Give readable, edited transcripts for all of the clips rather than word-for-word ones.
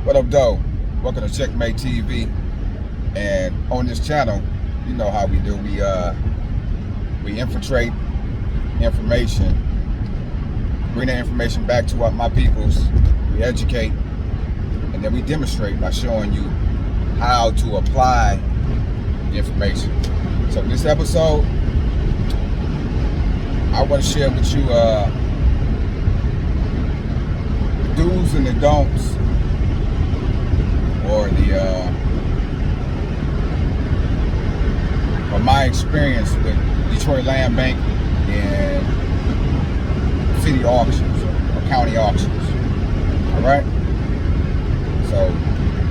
What up, though? Welcome to Checkmate TV. And on this channel, you know how we do. We infiltrate information, bring that information back to my peoples. We educate, and then we demonstrate by showing you how to apply the information. So in this episode, I want to share with you the do's and the don'ts, or my experience with Detroit Land Bank and city auctions or county auctions. All right. So,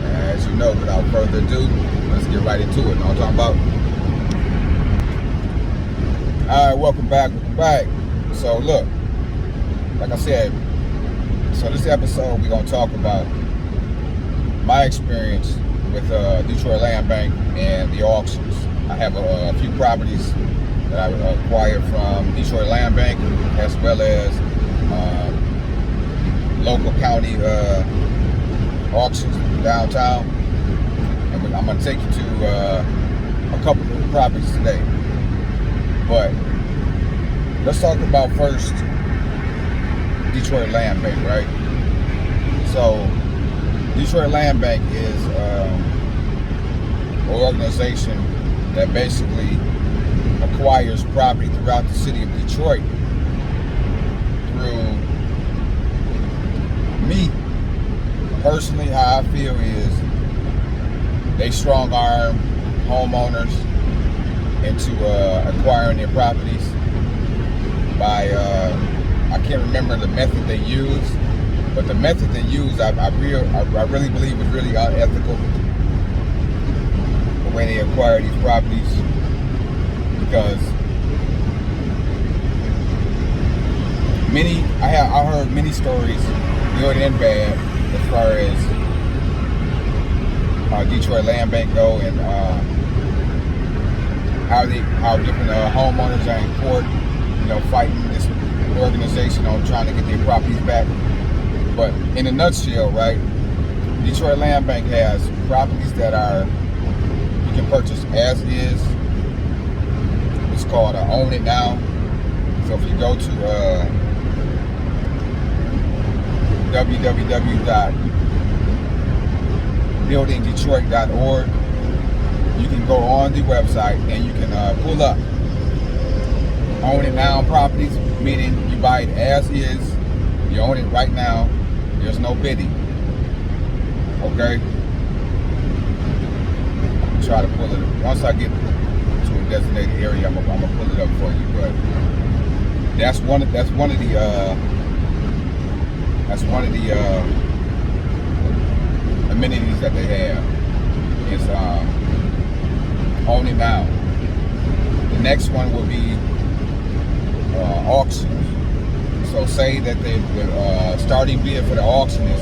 as you know, without further ado, let's get right into it. Know what I'm talking about? All right, welcome back. So, look, like I said, so this episode we're gonna talk about my experience with Detroit Land Bank and the auctions. I have a few properties that I acquired from Detroit Land Bank, as well as local county auctions downtown. And I'm going to take you to a couple of properties today. But let's talk about first Detroit Land Bank, right? So Detroit Land Bank is an organization that basically acquires property throughout the city of Detroit through me. Personally, how I feel is they strong arm homeowners into acquiring their properties by, I can't remember the method they use, but the method they use, I really believe is really unethical. The way they acquire these properties, because I heard many stories, good and bad, as far as Detroit Land Bank go, and how different homeowners are in court, fighting this organization on trying to get their properties back. But in a nutshell, right, Detroit Land Bank has properties that you can purchase as is. It's called Own It Now. So if you go to www.buildingdetroit.org, you can go on the website and you can pull up Own It Now properties, meaning you buy it as is, you own it right now, there's no bidding. Okay? I'll try to pull it up. Once I get to a designated area, I'm gonna pull it up for you. But that's one of the amenities that they have. Is Own It Now. The next one will be auctions. So say that the starting bid for the auction is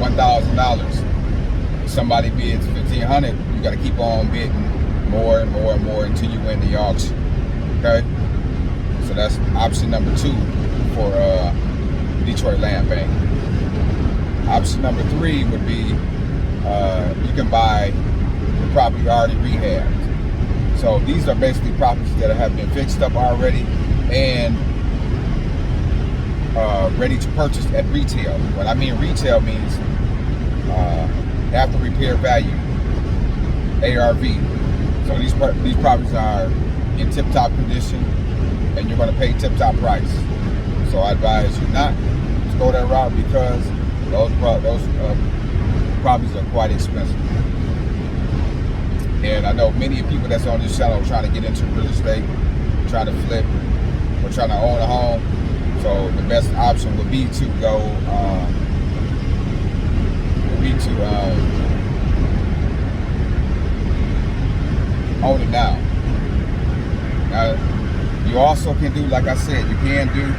$1,000. If somebody bids $1,500, you got to keep on bidding more and more and more until you win the auction. Okay? So that's option number 2 for Detroit Land Bank. Option number 3 would be you can buy the property already rehabbed. So these are basically properties that have been fixed up already and ready to purchase at retail. What I mean retail means after repair value, ARV. So these properties are in tip-top condition, and you're going to pay tip-top price. So I advise you not to go that route, because those properties are quite expensive. And I know many people that's on this channel are trying to get into real estate, trying to flip, or trying to own a home. So the best option would be to go, Own It Now. Now, you also can do, like I said, you can do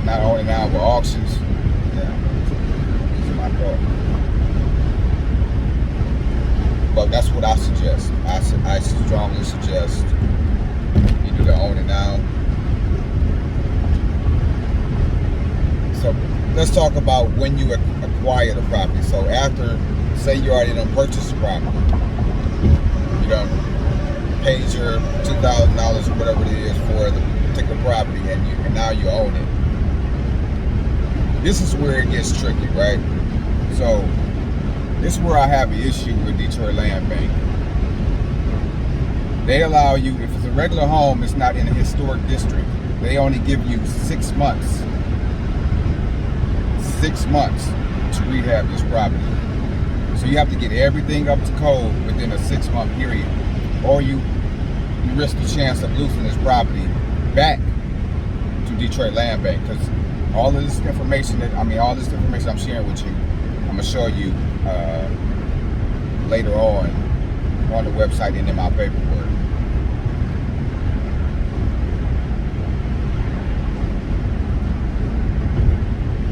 not Own It Now, but auctions. Yeah, these are my thoughts. But that's what I suggest. I strongly suggest you do the Own It Now. So let's talk about when you acquire the property. So after, say you already done purchased the property, you done paid your $2,000 or whatever it is for the particular property, and now you own it. This is where it gets tricky, right? So this is where I have an issue with Detroit Land Bank. They allow you, if it's a regular home, it's not in a historic district, they only give you 6 months. 6 months to rehab this property. So you have to get everything up to code within a 6-month period, or you risk the chance of losing this property back to Detroit Land Bank. Because all this information I'm sharing with you, I'm gonna show you later on the website and in my paperwork.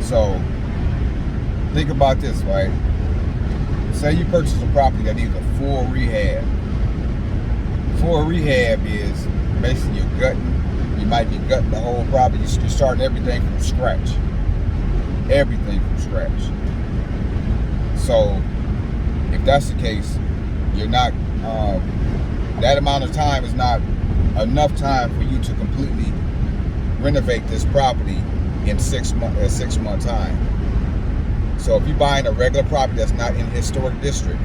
So think about this, right? Say you purchase a property that needs a full rehab. Full rehab is basically you're gutting. You might be gutting the whole property. You're starting everything from scratch. Everything from scratch. So if that's the case, you're not, that amount of time is not enough time for you to completely renovate this property in 6 month time. So if you're buying a regular property that's not in a historic district,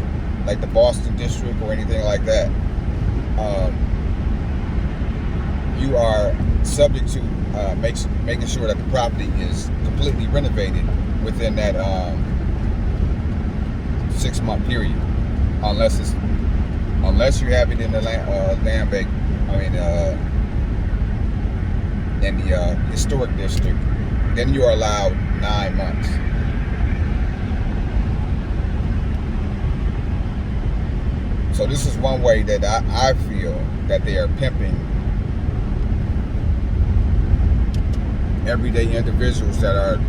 like the Boston district or anything like that, you are subject to making sure that the property is completely renovated within that 6 month period, unless you have it in the land bank, in the historic district, then you are allowed 9 months. So this is one way that I feel that they are pimping everyday individuals that are,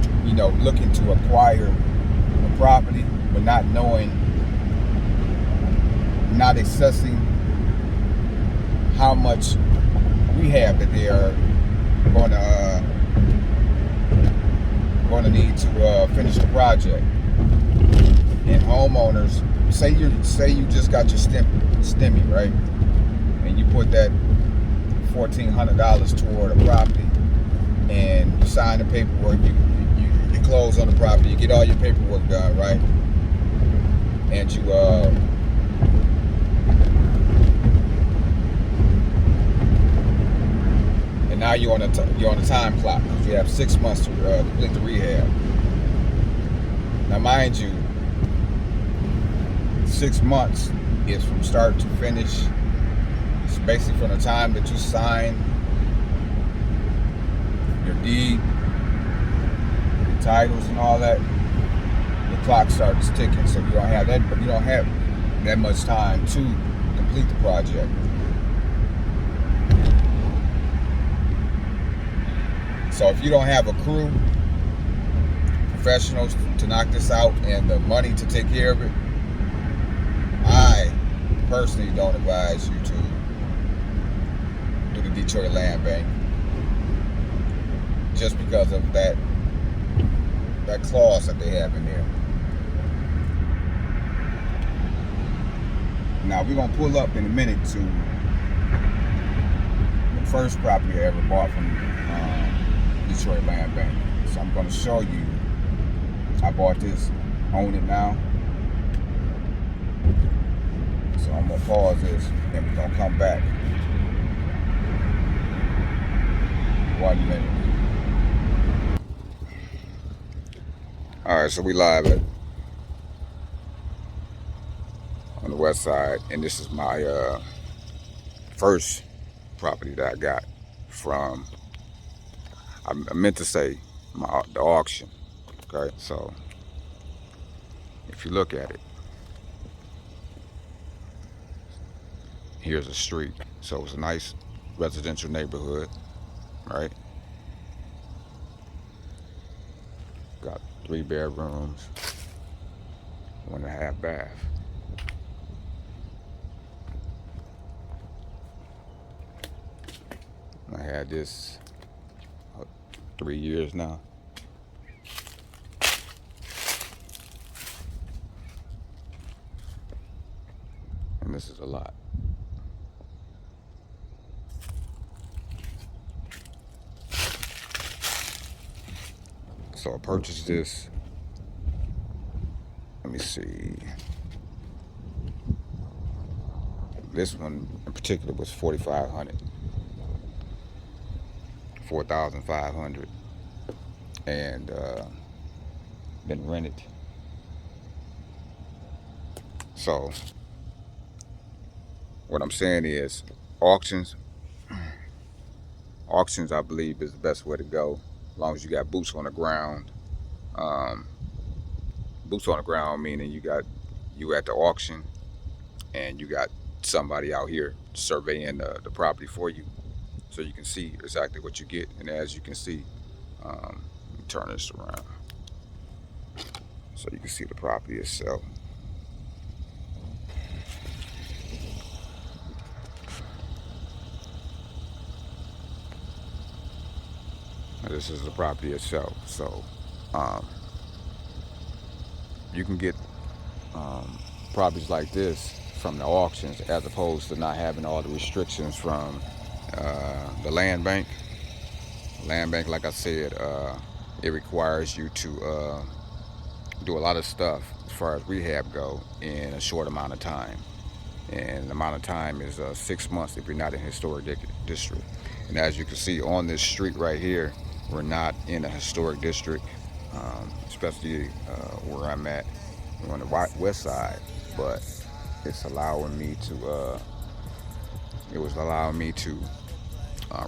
looking to acquire a property, but not knowing, not assessing how much rehab that they are going to need to finish the project. And homeowners, say you just got your stimmy, right? And you put that $1,400 toward a property, and you sign the paperwork, you close on the property, you get all your paperwork done, right? And you and now you're on the time clock because you have 6 months to complete the rehab. Now, mind you, 6 months is from start to finish. It's basically from the time that you sign your deed, your titles, and all that. The clock starts ticking, so you don't have that much time to complete the project. So if you don't have a crew, professionals to knock this out, and the money to take care of it, I personally don't advise you to do the Detroit Land Bank, just because of that clause that they have in there. Now we're gonna pull up in a minute to the first property I ever bought from Detroit Land Bank. So I'm gonna show you. I bought this, own it now. So I'm gonna pause this, and we're gonna come back. 1 minute. All right, so we live on the west side, and this is my first property that I got from, I meant to say, the auction. Okay, so if you look at it, here's a street. So it's a nice residential neighborhood, right? Got 3 bedrooms, 1.5 bath. I had this 3 years now. and this is a lot. So I purchased this. Let me see. This one in particular was 4,500, 4,500, and been rented. So what I'm saying is, auctions, I believe is the best way to go, as long as you got boots on the ground. Boots on the ground meaning you at the auction, and you got somebody out here surveying the property for you, so you can see exactly what you get. And as you can see, let me turn this around so you can see the property itself. This is the property itself. So you can get properties like this from the auctions, as opposed to not having all the restrictions from the land bank. Land bank, like I said, it requires you to do a lot of stuff as far as rehab go in a short amount of time. And the amount of time is 6 months if you're not in a historic district. And as you can see on this street right here, we're not in a historic district, especially where I'm at on the west side. But it's allowing me to,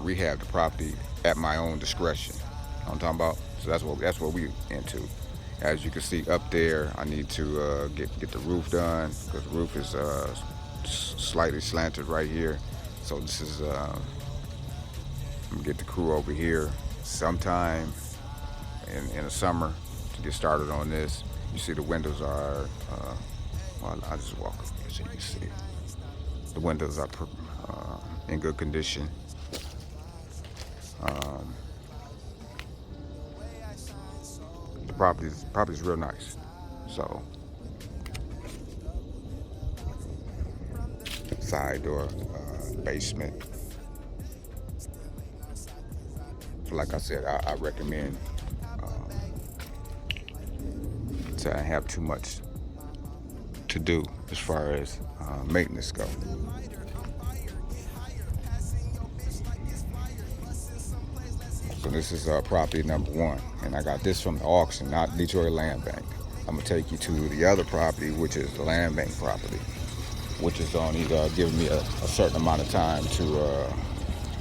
rehab the property at my own discretion. You know what I'm talking about? So that's what we into. As you can see up there, I need to get the roof done, because the roof is slightly slanted right here. So this is I'm gonna get the crew over here sometime in the summer to get started on this. You see the windows are well, I'll just walk up here so you can see it. The windows are in good condition. The property's real nice. So side door, basement. So like I said, I recommend to have too much to do as far as maintenance go. So this is property number one, and I got this from the auction, not Detroit Land Bank. I'm gonna take you to the other property, which is the land bank property, which is only giving me a certain amount of time to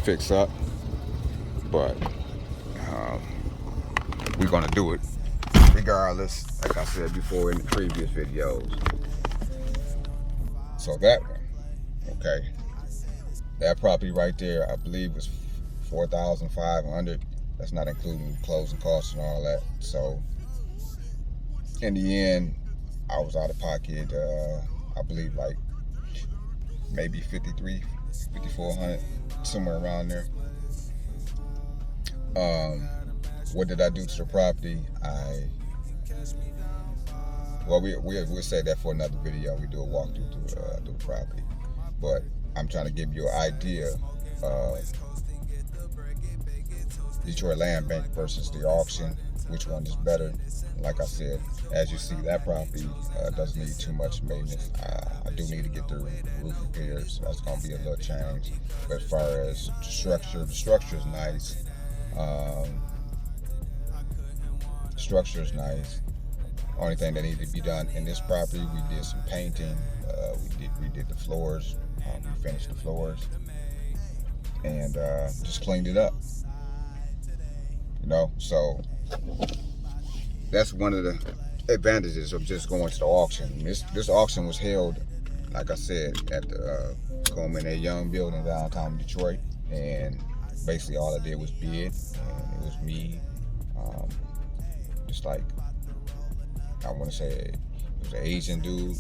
fix up, but we're gonna do it regardless, like I said before in the previous videos. So that one, okay, that property right there, I believe was 4,500. That's not including closing costs and all that. So in the end, I was out of pocket, I believe like maybe 5,400, somewhere around there. What did I do to the property? We'll say that for another video. We do a walkthrough to the property, but I'm trying to give you an idea of Detroit Land Bank versus the auction, which one is better. Like I said, as you see, that property doesn't need too much maintenance. I do need to get the roof repaired, so that's going to be a little change. But as far as the structure is nice. Structure is nice. Only thing that needed to be done in this property, we did some painting. We did the floors. We finished the floors and just cleaned it up. You know, so that's one of the advantages of just going to the auction. This auction was held, like I said, at the Coleman A. Young building downtown Detroit, and basically all I did was bid, and it was me, just like, I want to say it was an Asian dude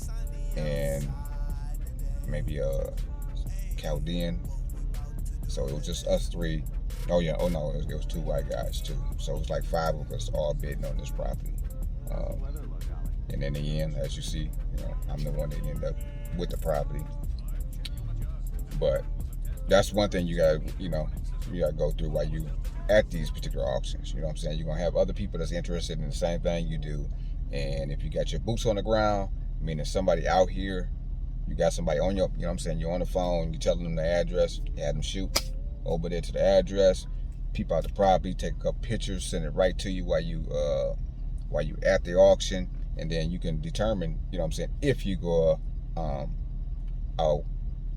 and maybe a Chaldean. So it was just us three. Oh no, it was two white guys too. So it was like 5 of us all bidding on this property. And in the end, as you see, I'm the one that ended up with the property. But that's one thing you gotta, you gotta go through while you at these particular auctions. You know what I'm saying? You're gonna have other people that's interested in the same thing you do. And if you got your boots on the ground, meaning somebody out here, you got somebody on your, you know what I'm saying, you're on the phone, you telling them the address, you have them shoot over there to the address, peep out the property, take a couple pictures, send it right to you while you at the auction, and then you can determine, you know what I'm saying, if you go out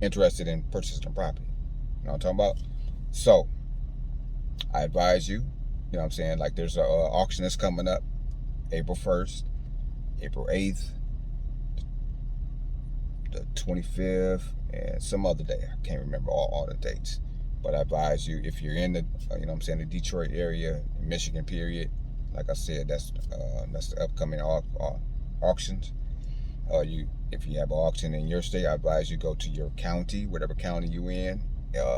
interested in purchasing the property. You know what I'm talking about? So I advise you, you know what I'm saying, like there's an auction that's coming up April 1st, April 8th, the 25th, and some other day. I can't remember all the dates. But I advise you, if you're in the, you know what I'm saying, the Detroit area, Michigan period, like I said, that's the upcoming auctions. If you have an auction in your state, I advise you go to your county, whatever county you in,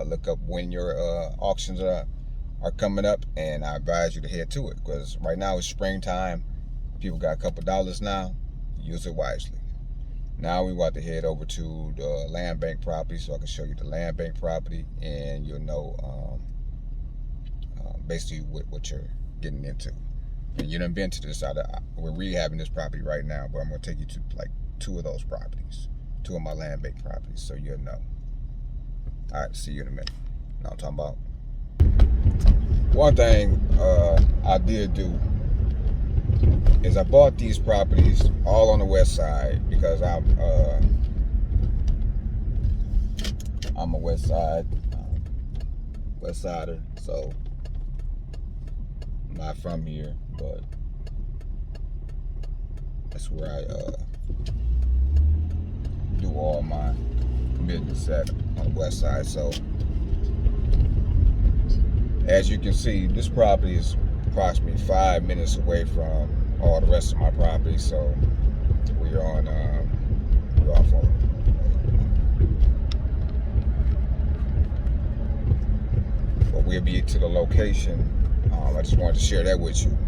look up when your auctions are coming up, and I advise you to head to it, because right now it's springtime. People got a couple dollars now. Use it wisely. Now we want to head over to the land bank property, so I can show you the land bank property, and you'll know basically what you're getting into. And you done been to this side. We're rehabbing this property right now, but I'm going to take you to like 2 of those properties, 2 of my land bank properties, so you'll know. All right, see you in a minute. Know what I'm talking about? One thing I did do is I bought these properties all on the west side because I'm a west sider, so I'm not from here, but that's where I do all my business at, on the west side. So as you can see, this property is approximately 5 minutes away from all the rest of my property. So we're off on. But we'll be to the location. I just wanted to share that with you.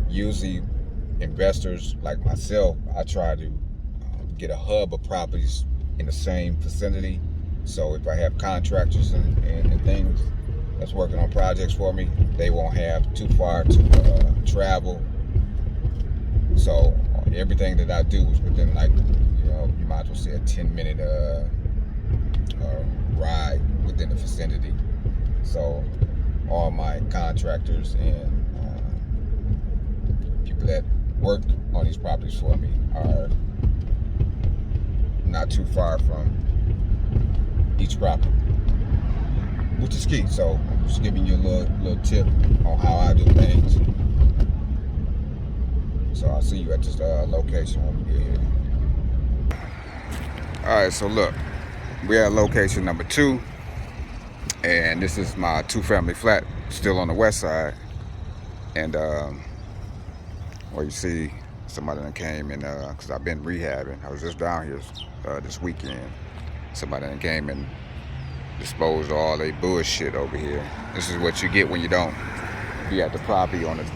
Usually investors like myself, I try to get a hub of properties in the same vicinity. So if I have contractors and things that's working on projects for me, they won't have too far to travel. So everything that I do is within, like, you might as well say a 10-minute ride within the vicinity. So all my contractors and people that work on these properties for me are not too far from each property, which is key. So I'm just giving you a little tip on how I do things. So I'll see you at this location when we get here. All right, so look, we're at location number 2, and this is my 2-family flat, still on the west side. And well, you see somebody that came in, because I've been rehabbing. I was just down here this weekend. Somebody that came and disposed of all their bullshit over here. This is what you get when you don't be at the property on a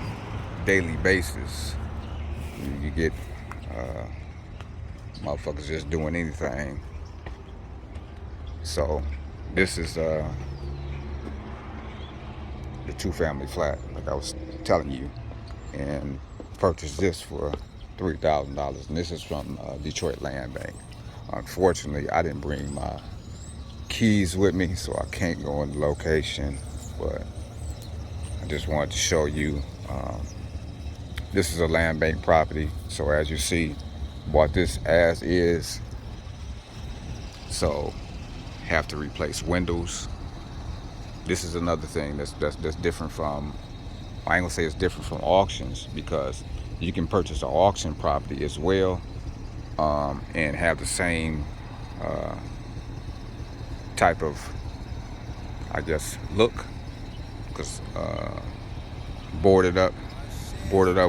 daily basis. You get motherfuckers just doing anything. So this is the 2-family flat, like I was telling you, and purchased this for $3,000, and this is from Detroit Land Bank. Unfortunately, I didn't bring my keys with me, so I can't go in the location, but I just wanted to show you. This is a land bank property, so as you see, bought this as is, so have to replace windows. This is another thing that's different from, I ain't gonna say it's different from auctions, because you can purchase an auction property as well, and have the same type of, I guess, look, because boarded up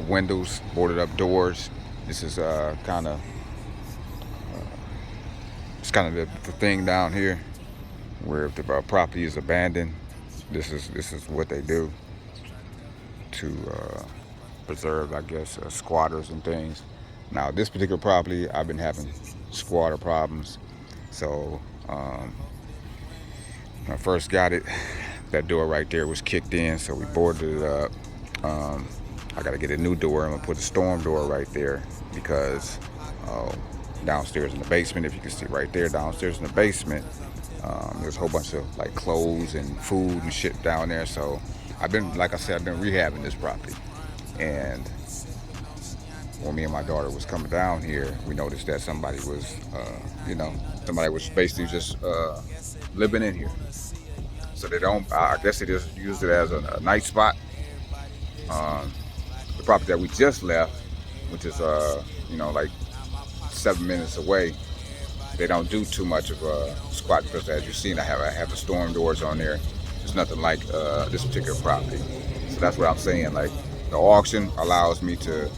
windows, boarded up doors. This is kind of it's kind of the thing down here, where if the property is abandoned, this is what they do to preserve, I guess, squatters and things. Now this particular property, I've been having squatter problems So when I first got it, that door right there was kicked in, so we boarded it up. I gotta get a new door. I'm gonna put a storm door right there because downstairs in the basement, if you can see right there, downstairs in the basement, there's a whole bunch of like clothes and food and shit down there. So I've been, like I said, I've been rehabbing this property. And when me and my daughter was coming down here, we noticed that somebody was, somebody was basically just living in here. So they don't, I guess they just used it as a night spot. The property that we just left, which is, like 7 minutes away, they don't do too much of a squat because, as you've seen, I have the storm doors on there. It's nothing like this particular property. So that's what I'm saying. Like, the auction allows me to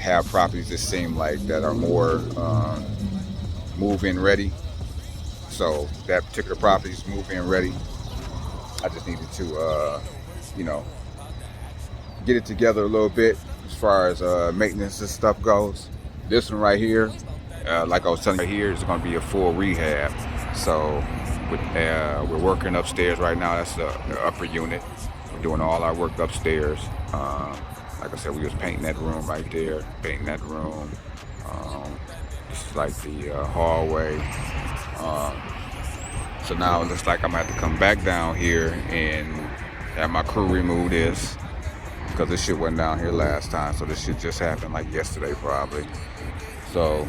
have properties that seem like that are more move-in ready. So that particular property is move-in ready. I just needed to, get it together a little bit as far as maintenance and stuff goes. This one right here, like I was telling you, right here is going to be a full rehab. So we're working upstairs right now. That's the upper unit. We're doing all our work upstairs. Like I said, we was painting that room right there, painting that room. This is like the hallway. So now it looks like I'm gonna have to come back down here and have my crew remove this, because this shit went down here last time. So this shit just happened like yesterday probably. So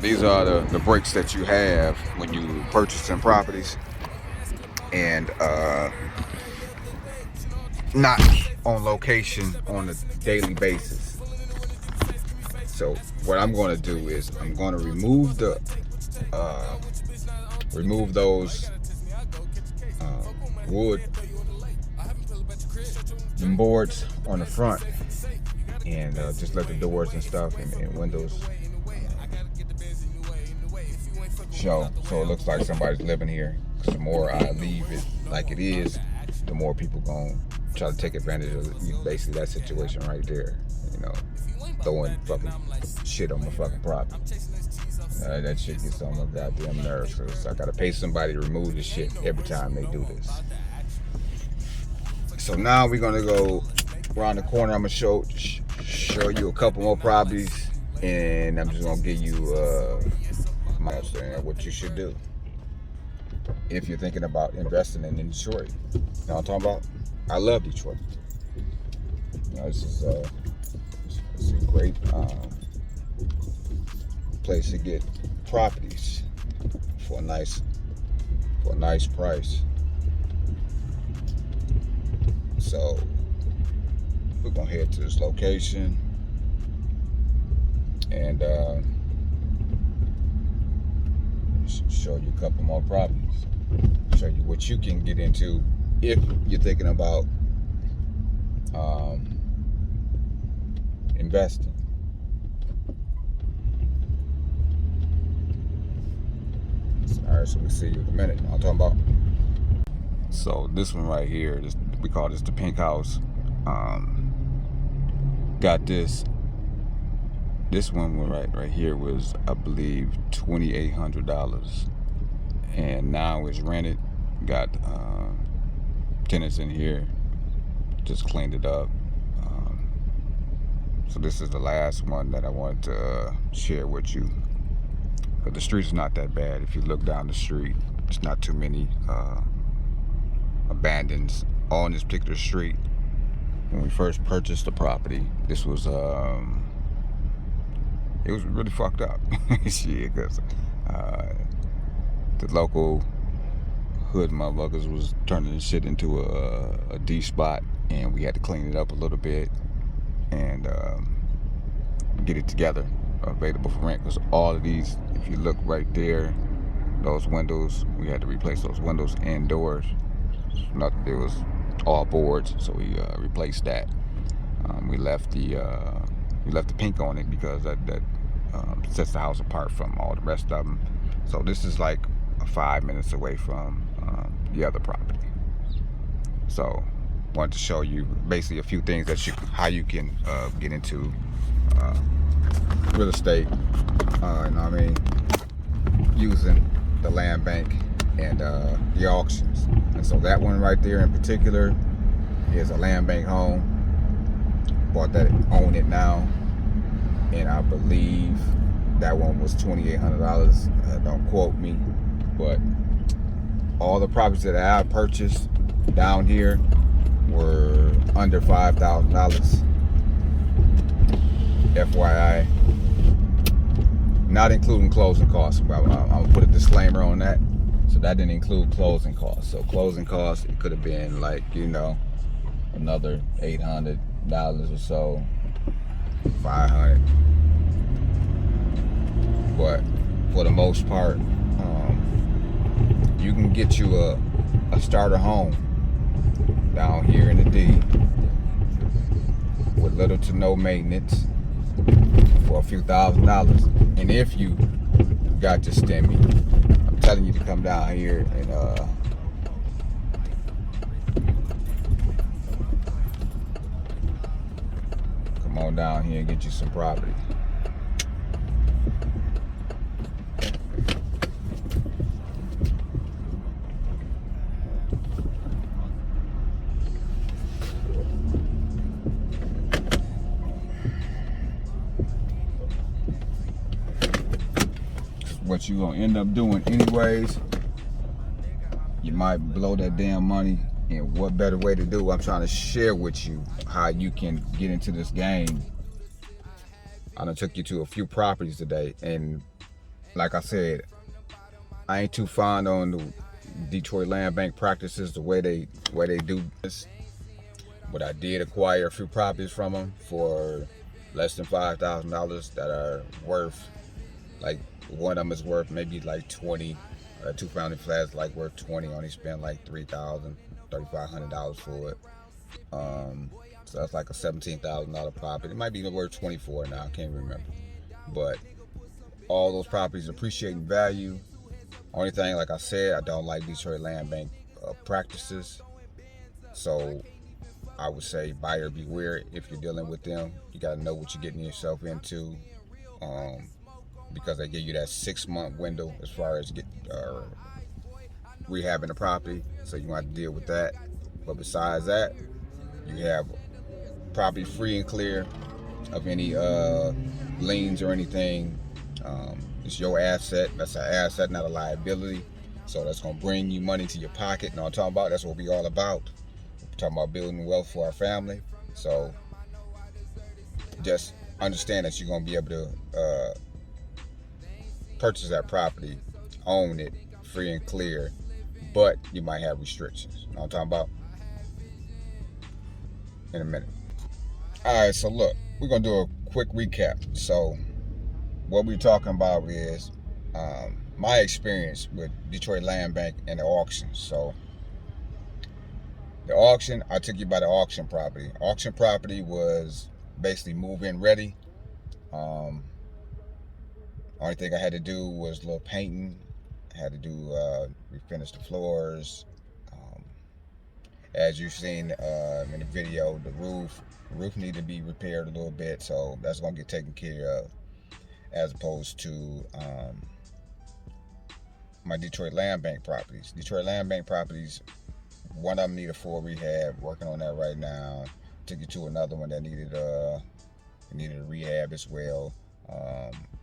these are the breaks that you have when you purchasing properties and not on location on a daily basis. So what I'm going to do is I'm going to remove those wood and boards on the front, and just let the doors and stuff and windows show, so it looks like somebody's living here. The more I leave it like it is, the more people gonna try to take advantage of it. Basically that situation right there, throwing fucking shit on my fucking property. That shit gets on my goddamn nerves, because I gotta pay somebody to remove this shit every time they do this. So now we're gonna go around the corner. I'm gonna show you a couple more properties, and I'm just gonna give you my understanding of what you should do if you're thinking about investing in Detroit. You know what I'm talking about? I love Detroit. This is a great place to get properties for a nice price. So we're gonna head to this location and show you a couple more properties. Show you what you can get into if you're thinking about investing. Alright, so we'll see you in a minute. I'm talking about. So this one right here, we call this the pink house. Got this one right here was, I believe, $2,800, and now it's rented. Got tenants in here, just cleaned it up. So this is the last one that I wanted to share with you, because the street's not that bad. If you look down the street, it's not too many abandons on this particular street. When we first purchased the property, this was it was really fucked up. Shit, because the local hood motherfuckers was turning this shit into a D spot, and we had to clean it up a little bit and get it together, available for rent. Because all of these, if you look right there, those windows, we had to replace those windows and doors. Nothing, it was all boards, so we replaced that. We left the pink on it because that sets the house apart from all the rest of them. So this is like 5 minutes away from the other property. So wanted to show you basically a few things that how you can get into real estate. You know what I mean? using the land bank and the auctions. And so that one right there in particular is a land bank home. Bought that, own it now, and I believe that one was $2,800. Don't quote me, but all the properties that I purchased down here were under $5,000. FYI, not including closing costs. I'm gonna put a disclaimer on that. So that didn't include closing costs. So closing costs, it could have been like, you know, another $800 or so, $500. But for the most part, you can get you a starter home down here in the D with little to no maintenance for a few $1,000s. And if you got your stimmy, I'm telling you to come down here and come on down here and get you some property. What you gonna end up doing anyways, you might blow that damn money, and what better way to do? I'm trying to share with you how you can get into this game. I done took you to a few properties today, and like I said, I ain't too fond on the Detroit land bank practices, the way they do this, but I did acquire a few properties from them for less than $5,000 that are worth, like, one of them is worth maybe like 20. Two family flats like worth 20. Only spent like $3,000, $3,500 for it. So that's like a $17,000 property. It might be worth 24 now. I can't remember. But all those properties appreciate in value. Only thing, like I said, I don't like Detroit land bank practices. So I would say buyer beware if you're dealing with them. You got to know what you're getting yourself into. Because they give you that 6-month window as far as rehabbing the property, so you want to deal with that. But besides that, you have property free and clear of any liens or anything. It's your asset. That's an asset, not a liability. So that's gonna bring you money to your pocket. You know what I'm talking about? That's what we all about. We're talking about building wealth for our family. So just understand that you're gonna be able to purchase that property, own it, free and clear, but you might have restrictions. You know what I'm talking about? In a minute. Alright, so look, we're going to do a quick recap. So, what we're talking about is my experience with Detroit land bank and the auction. So, the auction, I took you by the auction property. Auction property was basically move-in ready. Only thing I had to do was a little painting. I had to do refinish the floors. As you've seen in the video, the roof needed to be repaired a little bit, so that's gonna get taken care of. As opposed to my Detroit land bank properties. Detroit land bank properties, one of them needed a full rehab. Working on that right now. Took you to another one that needed a rehab as well.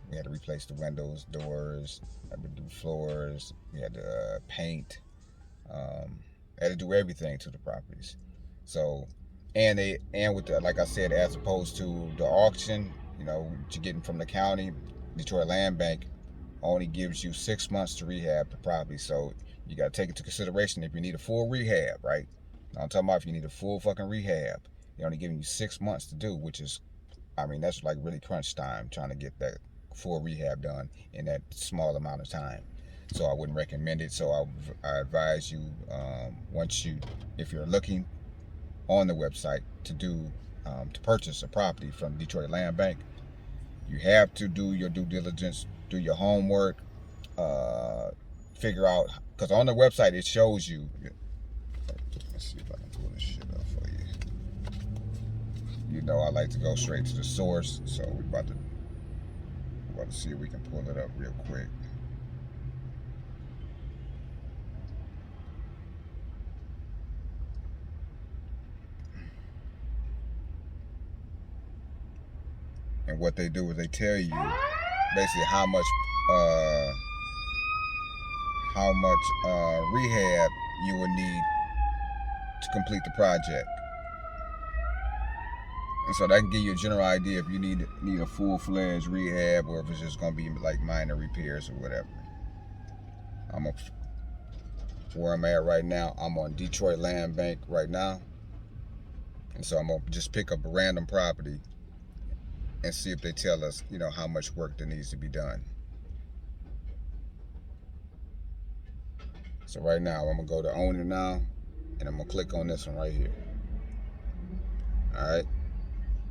We had to replace the windows, doors, had to do floors, we had to paint, had to do everything to the properties. So, and with the, like I said, as opposed to the auction, you know, what you're getting from the county, Detroit land bank only gives you 6 months to rehab the property. So you got to take into consideration if you need a full rehab, right? I'm talking about if you need a full fucking rehab, they're only giving you 6 months to do, which is, I mean, that's like really crunch time, trying to get that full rehab done in that small amount of time. So I wouldn't recommend it. So I advise you, if you're looking on the website to purchase a property from Detroit land bank, you have to do your due diligence, do your homework, figure out, because on the website it shows you. Let's see if I can pull this shit up for you. You know I like to go straight to the source, so we're about to see if we can pull it up real quick. what they do is they tell you basically how much rehab you will need to complete the project. And so that can give you a general idea if you need a full-fledged rehab or if it's just going to be like minor repairs or whatever. Where I'm at right now, I'm on Detroit Land Bank right now. And so I'm going to just pick up a random property and see if they tell us, how much work that needs to be done. So right now, I'm going to go to owner now, and I'm going to click on this one right here. All right.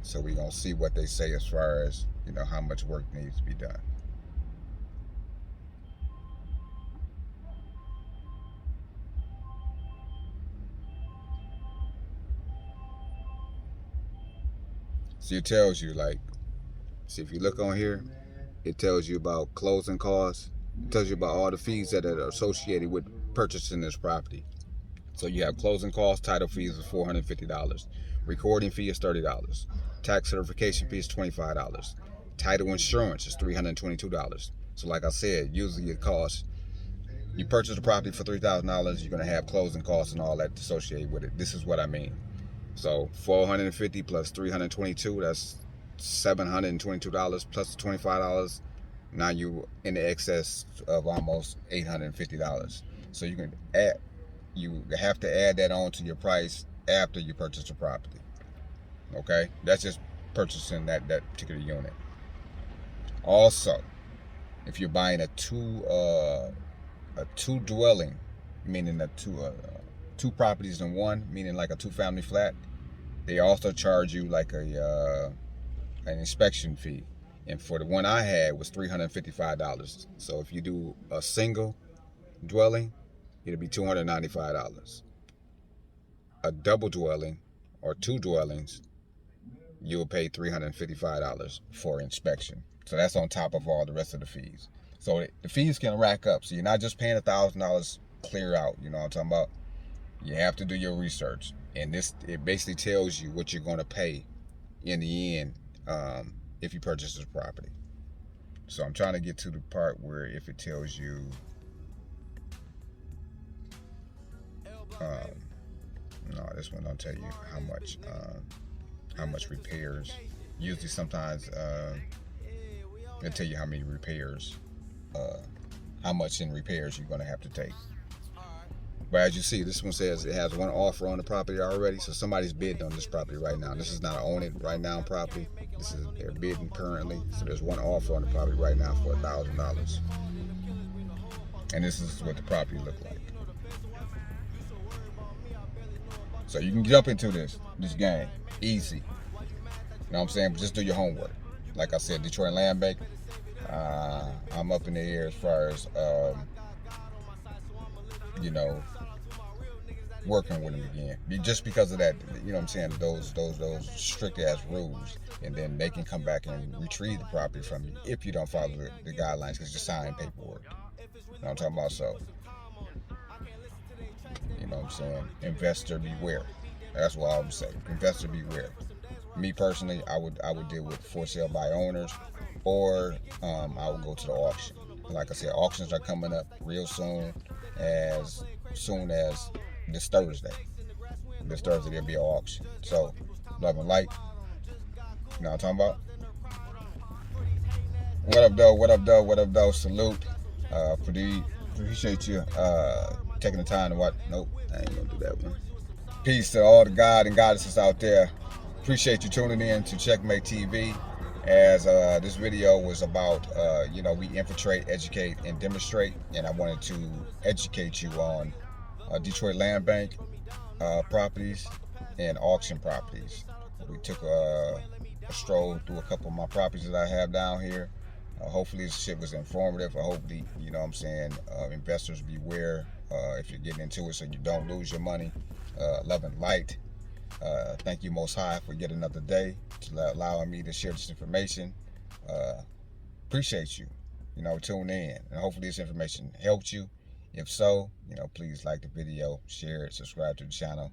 So we're going to see what they say as far as, how much work needs to be done. So it tells you, see, if you look on here, it tells you about closing costs. It tells you about all the fees that are associated with purchasing this property. So you have closing costs, title fees is $450. Recording fee is $30. Tax certification fee is $25. Title insurance is $322. So like I said, usually it costs, you purchase the property for $3,000, you're going to have closing costs and all that associated with it. This is what I mean. So $450 plus $322, that's $722 plus $25. Now you in the excess of almost $850. So you have to add that on to your price after you purchase the property. Okay, that's just purchasing that particular unit. Also, if you're buying a two dwelling, meaning two properties in one, meaning like a 2-family flat, they also charge you like an inspection fee. And for the one I had was $355. So if you do a single dwelling, it'll be $295. A double dwelling or 2 dwellings, you'll pay $355 for inspection. So that's on top of all the rest of the fees. So the fees can rack up. So you're not just paying $1,000 clear out. You know what I'm talking about? You have to do your research. And it basically tells you what you're going to pay in the end if you purchase this property. So I'm trying to get to the part where if it tells you no, this one don't tell you how much repairs. Usually sometimes it'll tell you how many repairs, how much in repairs you're going to have to take. But as you see, this one says it has one offer on the property already, so somebody's bidding on this property right now. This is not an own it right now property. They're bidding currently. So there's one offer on the property right now for $1,000. And this is what the property looked like. So you can jump into this game easy. You know what I'm saying? But just do your homework. Like I said, Detroit Land Bank, I'm up in the air as far as working with them again. Just because of that, you know what I'm saying, those strict ass rules. And then they can come back and retrieve the property from you if you don't follow the guidelines because you signed paperwork. You know what I'm talking about? So, you know what I'm saying? Investor beware. That's what I would say. Investor beware. Me personally, I would deal with for sale by owners, or I would go to the auction. Like I said, auctions are coming up real soon as this Thursday. This Thursday there'll be an auction. So, love and light. You know what I'm talking about? What up, though? What up, though? What up, though? Salute. Appreciate you taking the time to watch. Nope, I ain't gonna do that one. Peace to all the God and goddesses out there. Appreciate you tuning in to Checkmate TV. As this video was about, we infiltrate, educate, and demonstrate. And I wanted to educate you on Detroit Land Bank properties and auction properties. We took a stroll through a couple of my properties that I have down here. Hopefully this shit was informative. Hopefully, you know what I'm saying, investors beware if you're getting into it so you don't lose your money. Love and light. Thank you, Most High, for yet another day to allowing me to share this information. Appreciate you. Tune in. And hopefully this information helped you. If so, please like the video, share it, subscribe to the channel.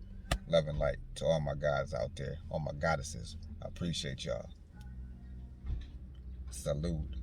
Love and light to all my guys out there, all my goddesses. I appreciate y'all. Salute.